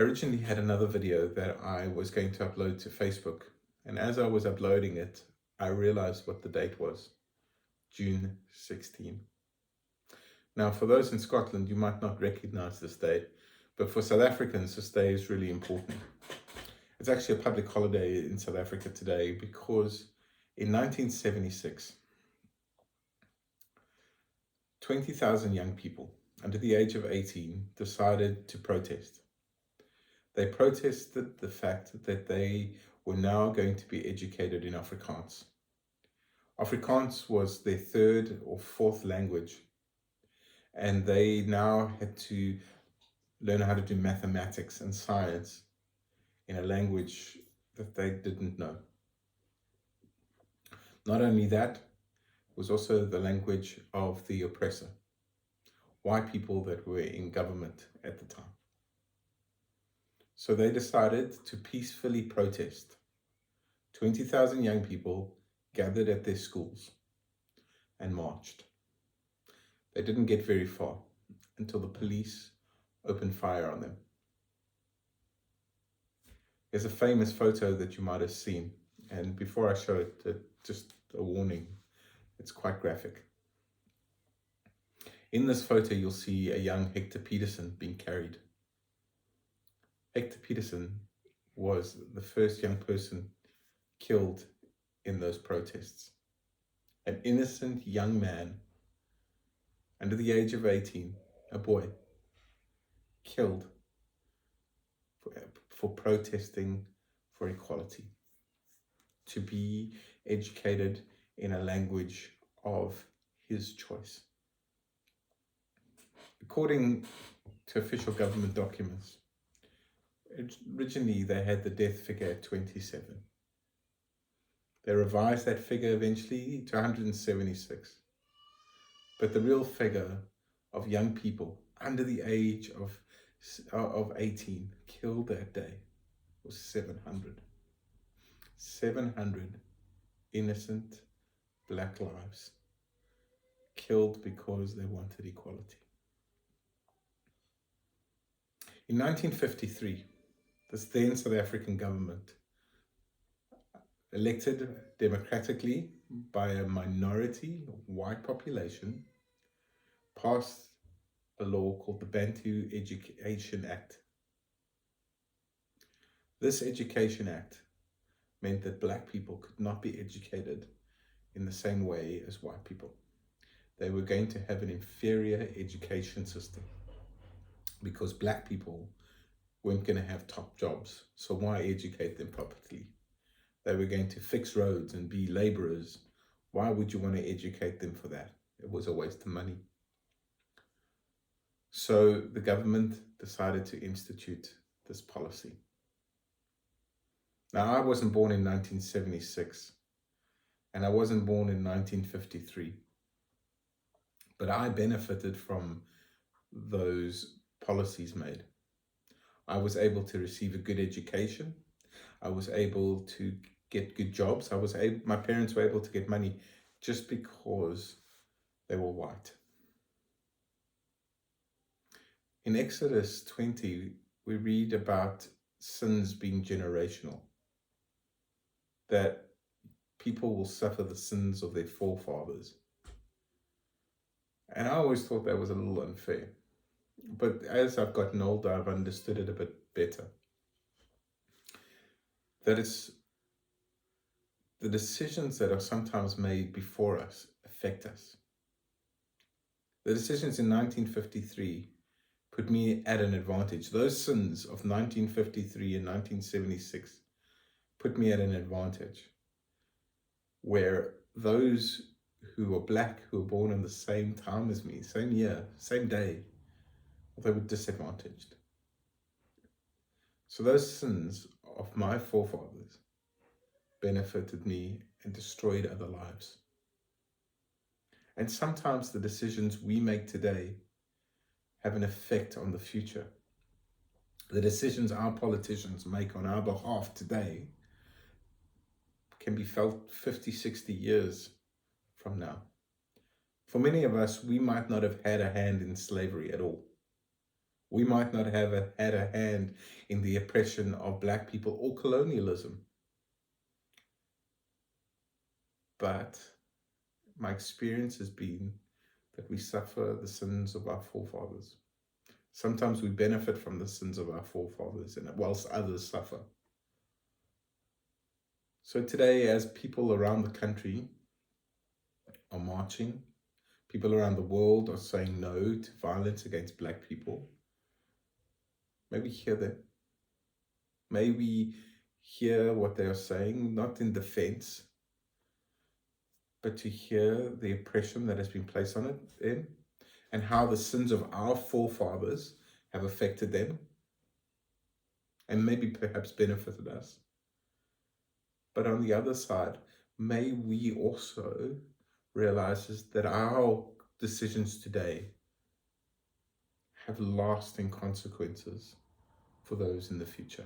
originally had another video that I was going to upload to Facebook. And as I was uploading it, I realized what the date was, June 16. Now, for those in Scotland, you might not recognize this day, but for South Africans, this day is really important. It's actually a public holiday in South Africa today because in 1976, 20,000 young people under the age of 18 decided to protest. They protested the fact that they were now going to be educated in Afrikaans. Afrikaans was their third or fourth language, and they now had to learn how to do mathematics and science in a language that they didn't know. Not only that, it was also the language of the oppressor, white people that were in government at the time. So they decided to peacefully protest. 20,000 young people gathered at their schools and marched. They didn't get very far until the police opened fire on them. There's a famous photo that you might have seen, and before I show it, just a warning, it's quite graphic. In this photo, you'll see a young Hector Peterson being carried. Hector Peterson was the first young person killed in those protests. An innocent young man under the age of 18, a boy, killed for protesting for equality, to be educated in a language of his choice. According to official government documents, originally they had the death figure at 27. They revised that figure eventually to 176. But the real figure of young people under the age of 18 killed that day was 700. 700 innocent black lives killed because they wanted equality. In 1953, this then South African government, elected democratically by a minority white population, passed a law called the Bantu Education Act. This Education Act meant that black people could not be educated in the same way as white people. They were going to have an inferior education system because black people weren't going to have top jobs. So why educate them properly? They were going to fix roads and be laborers. Why would you want to educate them for that? It was a waste of money. So the government decided to institute this policy. Now, I wasn't born in 1976, and I wasn't born in 1953, but I benefited from those policies made. I was able to receive a good education. I was able to get good jobs. My parents were able to get money just because they were white. In Exodus 20, we read about sins being generational, that people will suffer the sins of their forefathers. And I always thought that was a little unfair. But as I've gotten older, I've understood it a bit better. That it's the decisions that are sometimes made before us affect us. The decisions in 1953 put me at an advantage. Those sins of 1953 and 1976 put me at an advantage, where those who were black, who were born in the same time as me, same year, same day, they were disadvantaged. So those sins of my forefathers benefited me and destroyed other lives. And sometimes the decisions we make today have an effect on the future. The decisions our politicians make on our behalf today can be felt 50, 60 years from now. For many of us, we might not have had a hand in slavery at all. We might not have had a hand in the oppression of Black people or colonialism, but my experience has been that we suffer the sins of our forefathers. Sometimes we benefit from the sins of our forefathers, and whilst others suffer. So today, as people around the country are marching, people around the world are saying no to violence against Black people, may we hear them. May we hear what they are saying, not in defense, but to hear the oppression that has been placed on them, and how the sins of our forefathers have affected them and maybe perhaps benefited us. But on the other side, may we also realize that our decisions today have lasting consequences for those in the future.